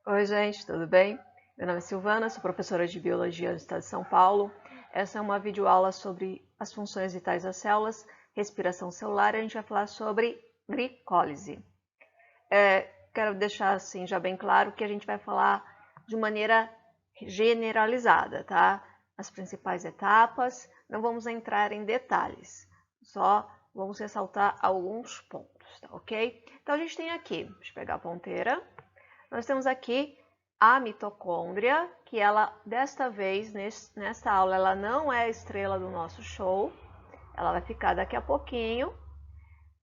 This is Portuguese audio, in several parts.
Oi, gente, tudo bem? Meu nome é Silvana, sou professora de Biologia do Estado de São Paulo. Essa é uma videoaula sobre as funções vitais das células, respiração celular, e a gente vai falar sobre glicólise. Quero deixar assim já bem claro que a gente vai falar de maneira generalizada, tá? As principais etapas, não vamos entrar em detalhes, só vamos ressaltar alguns pontos, tá ok? Então a gente tem aqui, deixa eu pegar a ponteira. Nós temos aqui a mitocôndria, que ela, desta vez, nesta aula, ela não é a estrela do nosso show. Ela vai ficar daqui a pouquinho,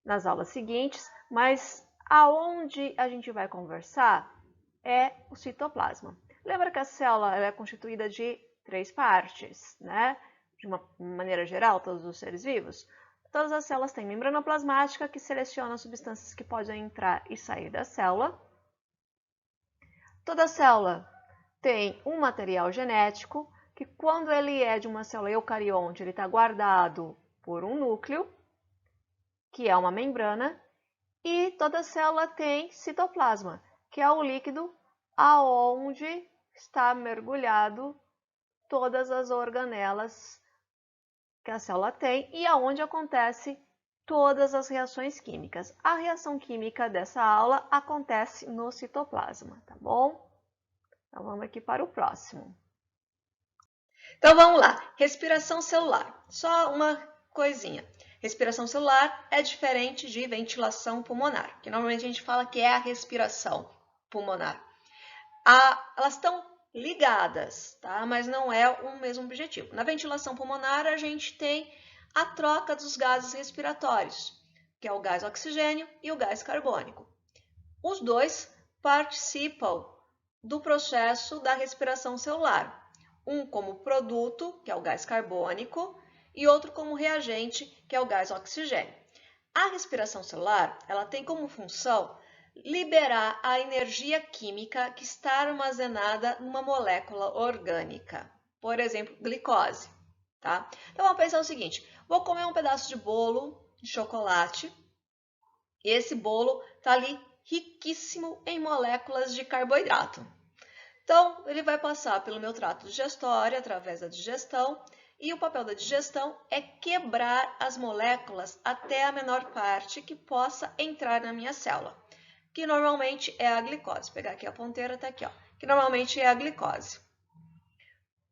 nas aulas seguintes, mas aonde a gente vai conversar é o citoplasma. Lembra que a célula é constituída de 3 partes, né? De uma maneira geral, todos os seres vivos. Todas as células têm membrana plasmática, que seleciona as substâncias que podem entrar e sair da célula. Toda célula tem um material genético que, quando ele é de uma célula eucarionte, ele está guardado por um núcleo, que é uma membrana, e toda célula tem citoplasma, que é o líquido aonde está mergulhado todas as organelas que a célula tem e aonde acontece todas as reações químicas. A reação química dessa aula acontece no citoplasma, tá bom? Então vamos aqui para o próximo. Então vamos lá, respiração celular. Só uma coisinha. Respiração celular é diferente de ventilação pulmonar, que normalmente a gente fala que é a respiração pulmonar. Elas estão ligadas, tá? Mas não é o mesmo objetivo. Na ventilação pulmonar, a gente tem a troca dos gases respiratórios, que é o gás oxigênio e o gás carbônico. Os dois participam do processo da respiração celular. Um como produto, que é o gás carbônico, e outro como reagente, que é o gás oxigênio. A respiração celular, ela tem como função liberar a energia química que está armazenada numa molécula orgânica, por exemplo, glicose, tá? Então vamos pensar o seguinte, vou comer um pedaço de bolo de chocolate, e esse bolo está ali riquíssimo em moléculas de carboidrato. Então, ele vai passar pelo meu trato digestório através da digestão, e o papel da digestão é quebrar as moléculas até a menor parte que possa entrar na minha célula, que normalmente é a glicose. Vou pegar aqui a ponteira, tá aqui, ó, que normalmente é a glicose.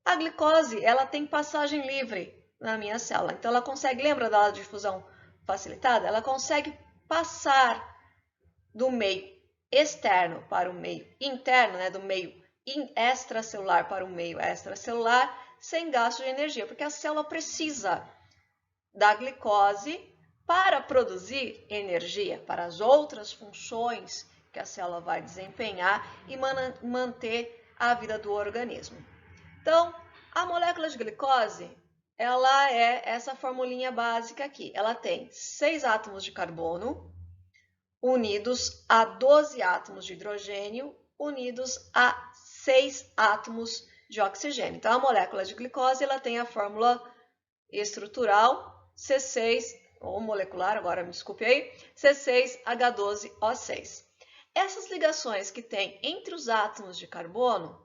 A glicose, ela tem passagem livre na minha célula, então ela consegue, lembra da difusão facilitada? Ela consegue passar do meio externo para o meio interno, né, do meio extracelular para o meio extracelular, sem gasto de energia, porque a célula precisa da glicose para produzir energia, para as outras funções que a célula vai desempenhar e manter a vida do organismo. Então, a molécula de glicose, ela é essa formulinha básica aqui. Ela tem 6 átomos de carbono, unidos a 12 átomos de hidrogênio, unidos a 6 átomos de oxigênio. Então, a molécula de glicose ela tem a fórmula estrutural C6, ou molecular, agora me desculpe aí, C6H12O6. Essas ligações que tem entre os átomos de carbono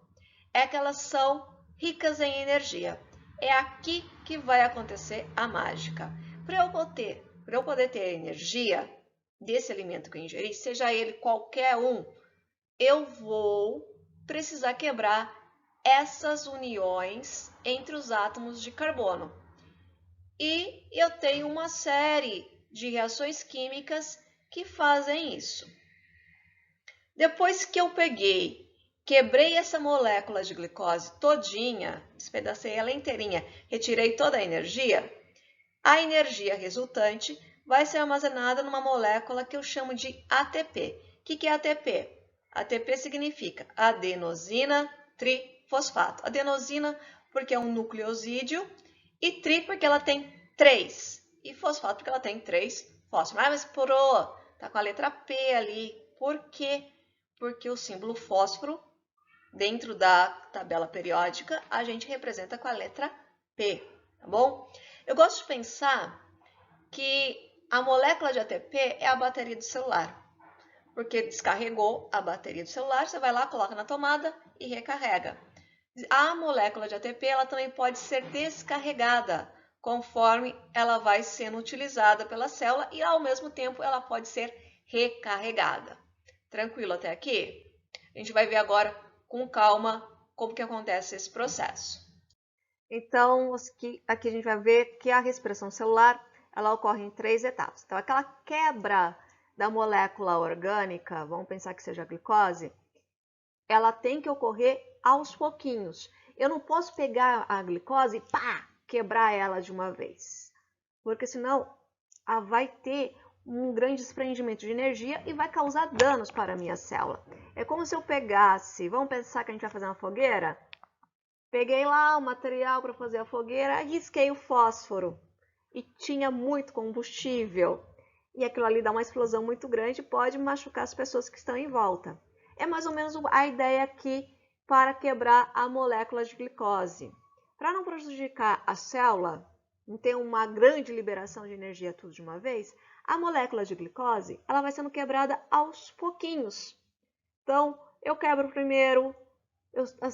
é que elas são ricas em energia. É aqui que vai acontecer a mágica. Para eu poder ter energia desse alimento que eu ingeri, seja ele qualquer um, eu vou precisar quebrar essas uniões entre os átomos de carbono. E eu tenho uma série de reações químicas que fazem isso. Depois que eu quebrei essa molécula de glicose todinha, despedacei ela inteirinha, retirei toda a energia resultante vai ser armazenada numa molécula que eu chamo de ATP. O que é ATP? ATP significa adenosina trifosfato. Adenosina porque é um nucleosídeo e tri porque ela tem 3. E fosfato porque ela tem 3 fósforos. Mas pro, tá com a letra P ali. Por quê? Porque o símbolo fósforo, dentro da tabela periódica, a gente representa com a letra P, tá bom? Eu gosto de pensar que a molécula de ATP é a bateria do celular. porque descarregou a bateria do celular, você vai lá, coloca na tomada e recarrega. A molécula de ATP ela também pode ser descarregada conforme ela vai sendo utilizada pela célula e ao mesmo tempo ela pode ser recarregada. Tranquilo até aqui? A gente vai ver agora com calma como que acontece esse processo. Então, aqui a gente vai ver que a respiração celular ela ocorre em 3 etapas. Então, aquela quebra da molécula orgânica, vamos pensar que seja a glicose, ela tem que ocorrer aos pouquinhos. Eu não posso pegar a glicose e quebrar ela de uma vez, porque senão ela vai ter um grande desprendimento de energia e vai causar danos para a minha célula. É como se eu pegasse, vamos pensar que a gente vai fazer uma fogueira? Peguei lá o material para fazer a fogueira, risquei o fósforo e tinha muito combustível. E aquilo ali dá uma explosão muito grande e pode machucar as pessoas que estão em volta. É mais ou menos a ideia aqui para quebrar a molécula de glicose. Para não prejudicar a célula, não ter uma grande liberação de energia tudo de uma vez, a molécula de glicose ela vai sendo quebrada aos pouquinhos. Então, eu quebro primeiro,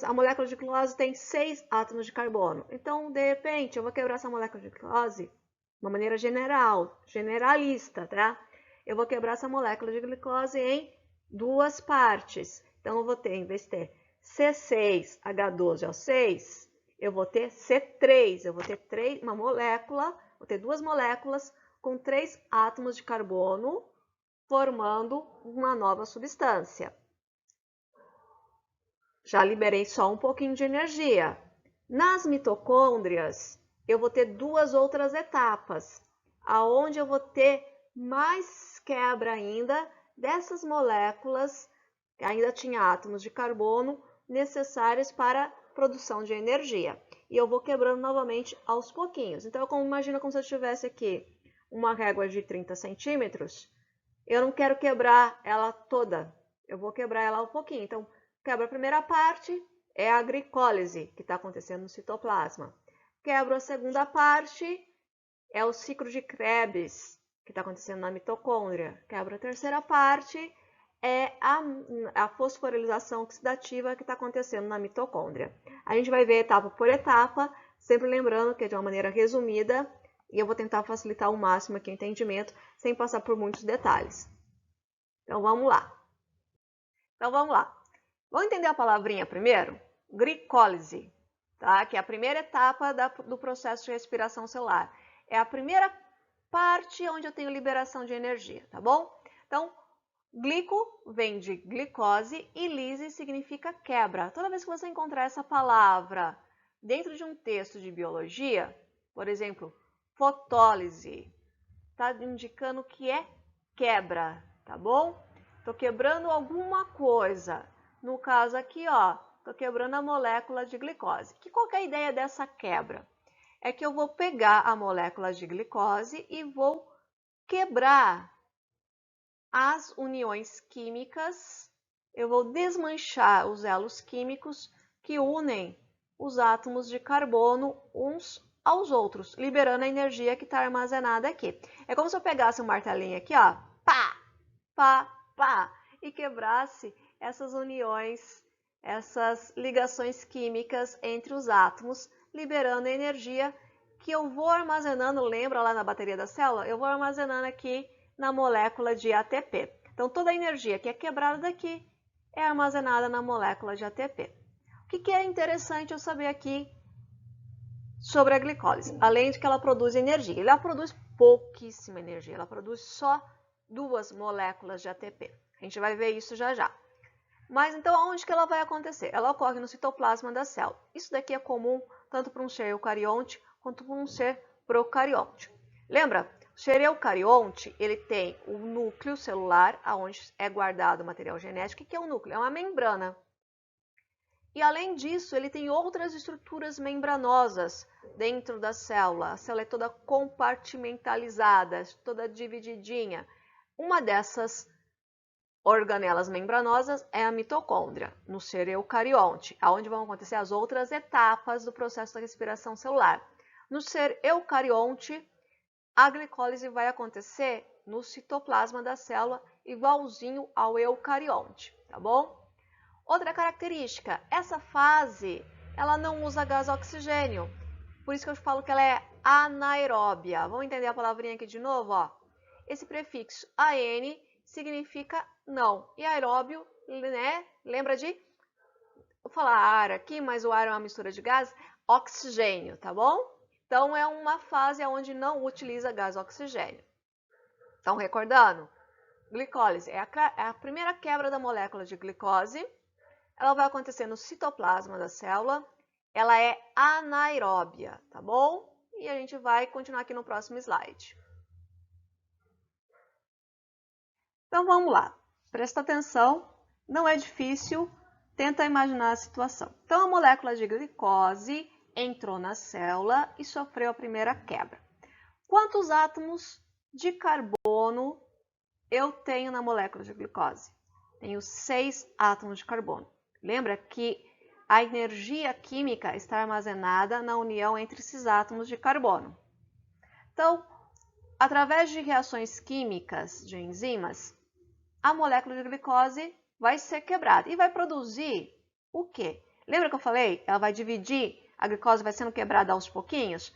a molécula de glicose tem 6 átomos de carbono. Então, de repente, eu vou quebrar essa molécula de glicose de uma maneira generalista, tá? Eu vou quebrar essa molécula de glicose em 2 partes. Então, eu vou ter, em vez de ter C6H12O6, eu vou ter C3. Eu vou ter vou ter 2 moléculas com 3 átomos de carbono, formando uma nova substância. Já liberei só um pouquinho de energia. Nas mitocôndrias, eu vou ter 2 outras etapas, aonde eu vou ter mais quebra ainda dessas moléculas, que ainda tinha átomos de carbono necessários para a produção de energia. E eu vou quebrando novamente aos pouquinhos. Então, imagina como se eu tivesse aqui uma régua de 30 centímetros. Eu não quero quebrar ela toda, eu vou quebrar ela um pouquinho. Então, quebro a primeira parte, é a glicólise que está acontecendo no citoplasma. Quebro a segunda parte, é o ciclo de Krebs que está acontecendo na mitocôndria. Quebro a terceira parte, é a fosforilização oxidativa que está acontecendo na mitocôndria. A gente vai ver etapa por etapa, sempre lembrando que é de uma maneira resumida, e eu vou tentar facilitar ao máximo aqui o entendimento, sem passar por muitos detalhes. Então, vamos lá. Vamos entender a palavrinha primeiro? Glicólise, tá? Que é a primeira etapa do processo de respiração celular. É a primeira parte onde eu tenho liberação de energia, tá bom? Então, glico vem de glicose e lise significa quebra. Toda vez que você encontrar essa palavra dentro de um texto de biologia, por exemplo, fotólise, está indicando que é quebra, tá bom? Estou quebrando alguma coisa. No caso aqui, ó, estou quebrando a molécula de glicose. Qual que é a ideia dessa quebra? É que eu vou pegar a molécula de glicose e vou quebrar as uniões químicas, eu vou desmanchar os elos químicos que unem os átomos de carbono uns aos outros, liberando a energia que está armazenada aqui. É como se eu pegasse um martelinho aqui, ó, pá, pá, pá, e quebrasse essas uniões, essas ligações químicas entre os átomos, liberando a energia que eu vou armazenando, lembra lá na bateria da célula? Eu vou armazenando aqui na molécula de ATP. Então, toda a energia que é quebrada daqui é armazenada na molécula de ATP. O que é interessante eu saber aqui sobre a glicólise? Além de que ela produz energia. Ela produz pouquíssima energia, ela produz só 2 moléculas de ATP. A gente vai ver isso já já. Mas então, aonde que ela vai acontecer? Ela ocorre no citoplasma da célula. Isso daqui é comum tanto para um ser eucarionte quanto para um ser procarionte. Lembra? O ser eucarionte, ele tem o núcleo celular, onde é guardado o material genético. O que é um núcleo? É uma membrana. E além disso, ele tem outras estruturas membranosas dentro da célula. A célula é toda compartimentalizada, toda divididinha. Uma dessas organelas membranosas é a mitocôndria, no ser eucarionte, onde vão acontecer as outras etapas do processo da respiração celular. No ser eucarionte, a glicólise vai acontecer no citoplasma da célula, igualzinho ao eucarionte, tá bom? Outra característica, essa fase, ela não usa gás oxigênio, por isso que eu falo que ela é anaeróbia. Vamos entender a palavrinha aqui de novo, ó? Esse prefixo AN significa não, e aeróbio, né? Lembra de, vou falar ar aqui, mas o ar é uma mistura de gás, oxigênio, tá bom? Então, é uma fase onde não utiliza gás oxigênio. Então, recordando, glicólise é a primeira quebra da molécula de glicose. Ela vai acontecer no citoplasma da célula. Ela é anaeróbia, tá bom? E a gente vai continuar aqui no próximo slide. Então, vamos lá. Presta atenção, não é difícil, tenta imaginar a situação. Então, a molécula de glicose entrou na célula e sofreu a primeira quebra. Quantos átomos de carbono eu tenho na molécula de glicose? Tenho 6 átomos de carbono. Lembra que a energia química está armazenada na união entre esses átomos de carbono. Então, através de reações químicas de enzimas, a molécula de glicose vai ser quebrada e vai produzir o quê? Lembra que eu falei? Ela vai dividir, a glicose vai sendo quebrada aos pouquinhos.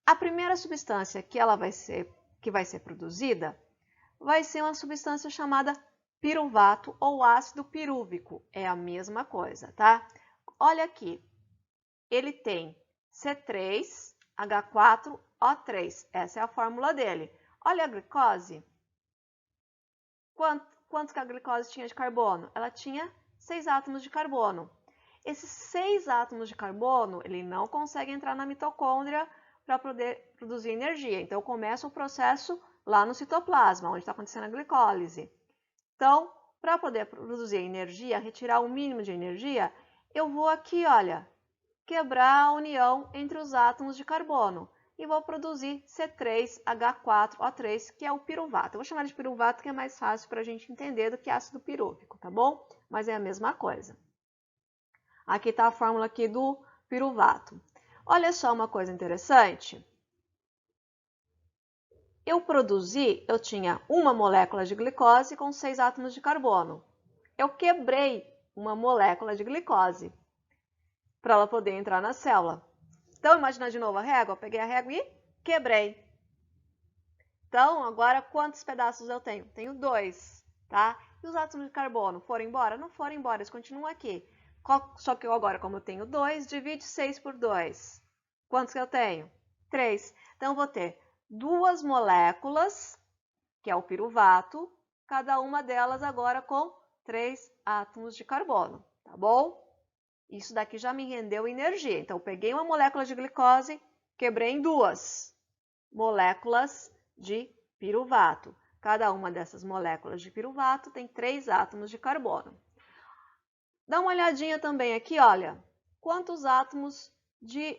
A primeira substância que vai ser produzida vai ser uma substância chamada piruvato ou ácido pirúvico. É a mesma coisa, tá? Olha aqui, ele tem C3H4O3. Essa é a fórmula dele. Olha a glicose. Quantos que a glicose tinha de carbono? Ela tinha 6 átomos de carbono. Esses 6 átomos de carbono, ele não consegue entrar na mitocôndria para poder produzir energia. Então, começa o processo lá no citoplasma, onde está acontecendo a glicólise. Então, para poder produzir energia, retirar o mínimo de energia, eu vou aqui, olha, quebrar a união entre os átomos de carbono e vou produzir C3H4O3, que é o piruvato. Eu vou chamar de piruvato que é mais fácil para a gente entender do que ácido pirúvico, tá bom? Mas é a mesma coisa. Aqui está a fórmula aqui do piruvato. Olha só uma coisa interessante. Eu tinha uma molécula de glicose com 6 átomos de carbono. Eu quebrei uma molécula de glicose para ela poder entrar na célula. Então, imagina de novo a régua. Eu peguei a régua e quebrei. Então, agora quantos pedaços eu tenho? Tenho 2, tá? E os átomos de carbono foram embora? Não foram embora, eles continuam aqui. Só que eu agora, como eu tenho 2, divide 6 por 2. Quantos que eu tenho? 3. Então, eu vou ter 2 moléculas, que é o piruvato, cada uma delas agora com 3 átomos de carbono, tá bom? Isso daqui já me rendeu energia. Então, eu peguei uma molécula de glicose, quebrei em 2 moléculas de piruvato. Cada uma dessas moléculas de piruvato tem 3 átomos de carbono. Dá uma olhadinha também aqui, olha. Quantos átomos de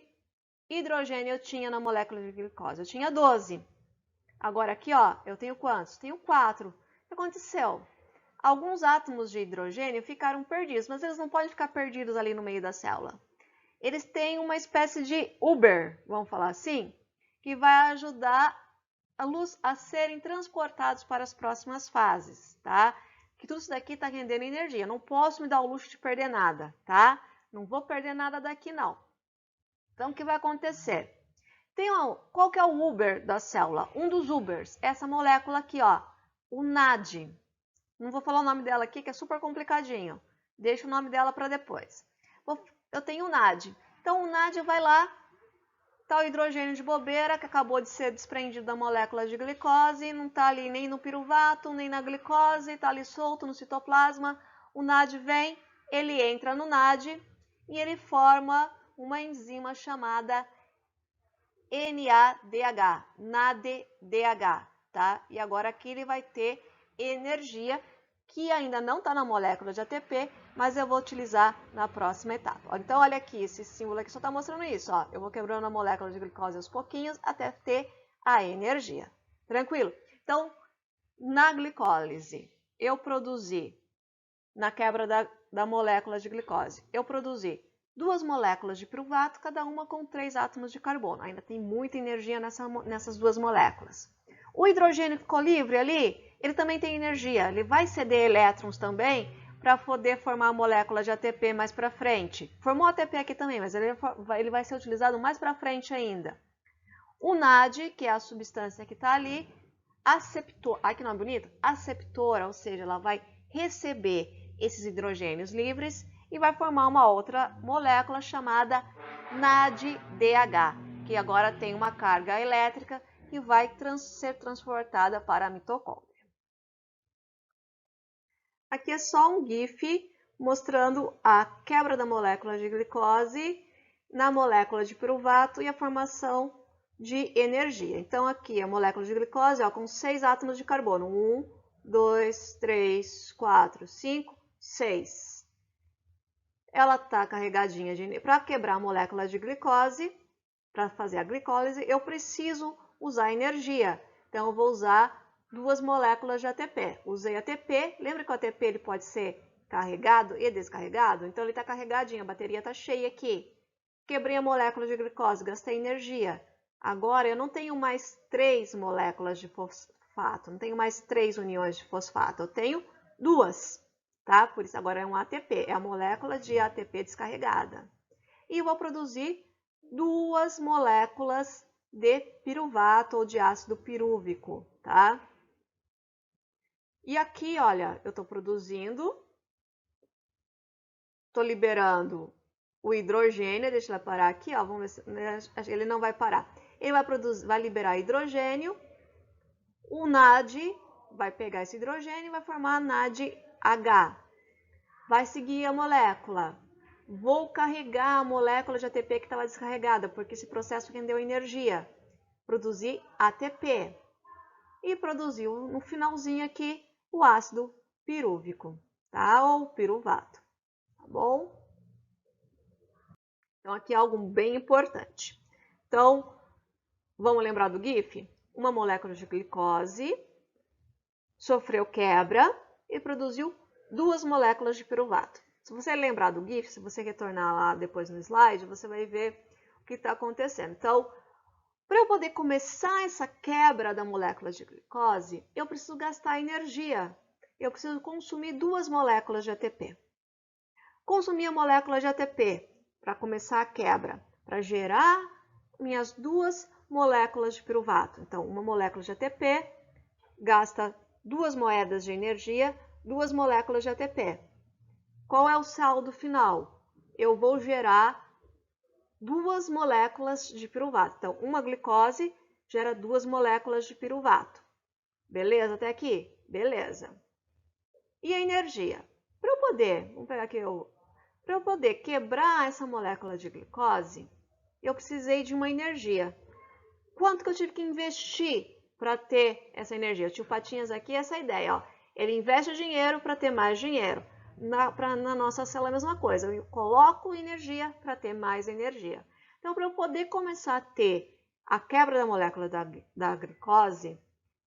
hidrogênio eu tinha na molécula de glicose? Eu tinha 12. Agora aqui, ó, eu tenho quantos? Tenho 4. O que aconteceu? Alguns átomos de hidrogênio ficaram perdidos, mas eles não podem ficar perdidos ali no meio da célula. Eles têm uma espécie de Uber, vamos falar assim, que vai ajudar a luz a serem transportados para as próximas fases, tá? Que tudo isso daqui está rendendo energia. Não posso me dar o luxo de perder nada, tá? Não vou perder nada daqui, não. Então, o que vai acontecer? Qual que é o Uber da célula? Um dos Ubers, essa molécula aqui, ó, o NAD. Não vou falar o nome dela aqui, que é super complicadinho. Deixa o nome dela para depois. Eu tenho o NAD. Então, o NAD vai lá, tá o hidrogênio de bobeira, que acabou de ser desprendido da molécula de glicose, não está ali nem no piruvato, nem na glicose, está ali solto no citoplasma. O NAD vem, ele entra no NAD e ele forma uma enzima chamada NADH, NADH, tá? E agora aqui ele vai ter energia, que ainda não está na molécula de ATP, mas eu vou utilizar na próxima etapa. Então, olha aqui, esse símbolo aqui só está mostrando isso, ó. Eu vou quebrando a molécula de glicose aos pouquinhos até ter a energia. Tranquilo? Então, na glicólise, eu produzi, na quebra da molécula de glicose, eu produzi 2 moléculas de piruvato, cada uma com 3 átomos de carbono. Ainda tem muita energia nessas 2 moléculas. O hidrogênio que ficou livre ali, ele também tem energia. Ele vai ceder elétrons também para poder formar a molécula de ATP mais para frente. Formou ATP aqui também, mas ele vai ser utilizado mais para frente ainda. O NAD, que é a substância que está ali, aceptor, ai que nome bonito, aceptora, ou seja, ela vai receber esses hidrogênios livres e vai formar uma outra molécula chamada NADDH, que agora tem uma carga elétrica e vai ser transportada para a mitocôndria. Aqui é só um GIF mostrando a quebra da molécula de glicose na molécula de piruvato e a formação de energia. Então, aqui a molécula de glicose, ó, com 6 átomos de carbono. 1, 2, 3, 4, 5, 6. Ela está carregadinha de... Para quebrar a molécula de glicose, para fazer a glicólise, eu preciso usar energia. Então, eu vou usar 2 moléculas de ATP. Usei ATP, lembra que o ATP ele pode ser carregado e descarregado? Então, ele está carregadinho, a bateria está cheia aqui. Quebrei a molécula de glicose, gastei energia. Agora, eu não tenho mais 3 moléculas de fosfato, não tenho mais 3 uniões de fosfato, eu tenho 2, tá? Por isso, agora é um ATP, é a molécula de ATP descarregada. E eu vou produzir 2 moléculas de piruvato ou de ácido pirúvico, tá? E aqui, olha, eu estou produzindo, estou liberando o hidrogênio, deixa ele parar aqui, ó, vamos ver se ele não vai parar. Ele vai liberar hidrogênio, o NAD vai pegar esse hidrogênio e vai formar a NADH. Vai seguir a molécula. Vou carregar a molécula de ATP que estava descarregada, porque esse processo rendeu energia. Produzir ATP. E produziu no finalzinho aqui o ácido pirúvico, tá? Ou piruvato, tá bom? Então, aqui é algo bem importante. Então, vamos lembrar do GIF? Uma molécula de glicose sofreu quebra e produziu 2 moléculas de piruvato. Se você lembrar do GIF, se você retornar lá depois no slide, você vai ver o que está acontecendo. Então, para eu poder começar essa quebra da molécula de glicose, eu preciso gastar energia. Eu preciso consumir 2 moléculas de ATP. Consumir a molécula de ATP para começar a quebra, para gerar minhas 2 moléculas de piruvato. Então, uma molécula de ATP gasta 2 moedas de energia, 2 moléculas de ATP. Qual é o saldo final? Eu vou gerar 2 moléculas de piruvato. Então, uma glicose gera 2 moléculas de piruvato. Beleza até aqui? Beleza. E a energia? Para eu poder, vamos pegar aqui, para eu poder quebrar essa molécula de glicose, eu precisei de uma energia. Quanto que eu tive que investir para ter essa energia? O tio Patinhas aqui, essa ideia, ó. Ele investe dinheiro para ter mais dinheiro. Na nossa célula é a mesma coisa. Eu coloco energia para ter mais energia. Então, para eu poder começar a ter a quebra da molécula da glicose,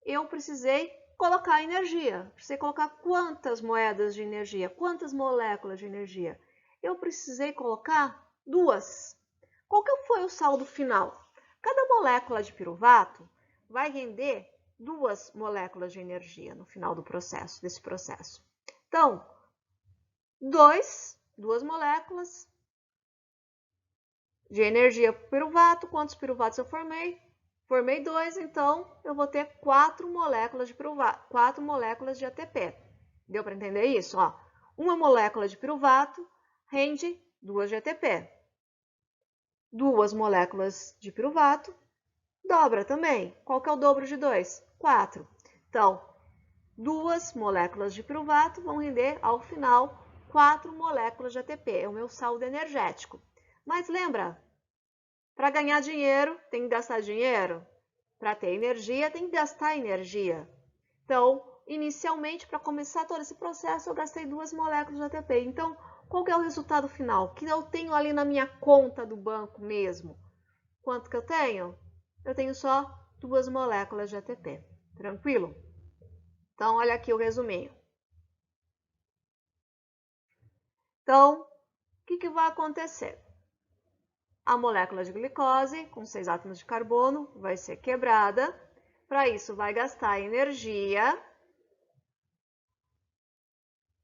eu precisei colocar energia. Precisei colocar quantas moedas de energia? Quantas moléculas de energia? Eu precisei colocar 2. Qual que foi o saldo final? Cada molécula de piruvato vai render 2 moléculas de energia no final do processo, desse processo. Então, 2 moléculas de energia por piruvato. Quantos piruvatos eu formei? Formei 2, então eu vou ter 4 moléculas de piruvato, 4 moléculas de ATP. Deu para entender isso? Ó, uma molécula de piruvato rende 2 de ATP. 2 moléculas de piruvato dobra também. Qual que é o dobro de 2? 4. Então, 2 moléculas de piruvato vão render, ao final, 4 moléculas de ATP. É o meu saldo energético. Mas lembra, para ganhar dinheiro, tem que gastar dinheiro. Para ter energia, tem que gastar energia. Então, inicialmente, para começar todo esse processo, eu gastei 2 moléculas de ATP. Então, qual que é o resultado final? Que eu tenho ali na minha conta do banco mesmo. Quanto que eu tenho? Eu tenho só 2 moléculas de ATP. Tranquilo? Então, olha aqui o resuminho. Então, o que vai acontecer? A molécula de glicose, com 6 átomos de carbono, vai ser quebrada. Para isso, vai gastar energia.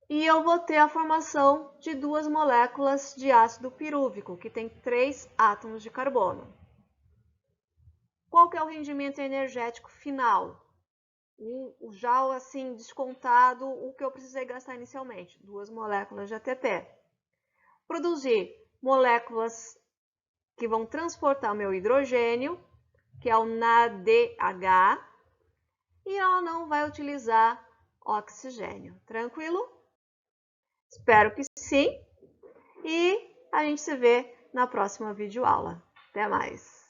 E eu vou ter a formação de duas moléculas de ácido pirúvico, que tem 3 átomos de carbono. Qual que é o rendimento energético final? Já assim descontado o que eu precisei gastar inicialmente, 2 moléculas de ATP. Produzir moléculas que vão transportar o meu hidrogênio, que é o NADH, e ela não vai utilizar oxigênio. Tranquilo? Espero que sim. E a gente se vê na próxima videoaula. Até mais!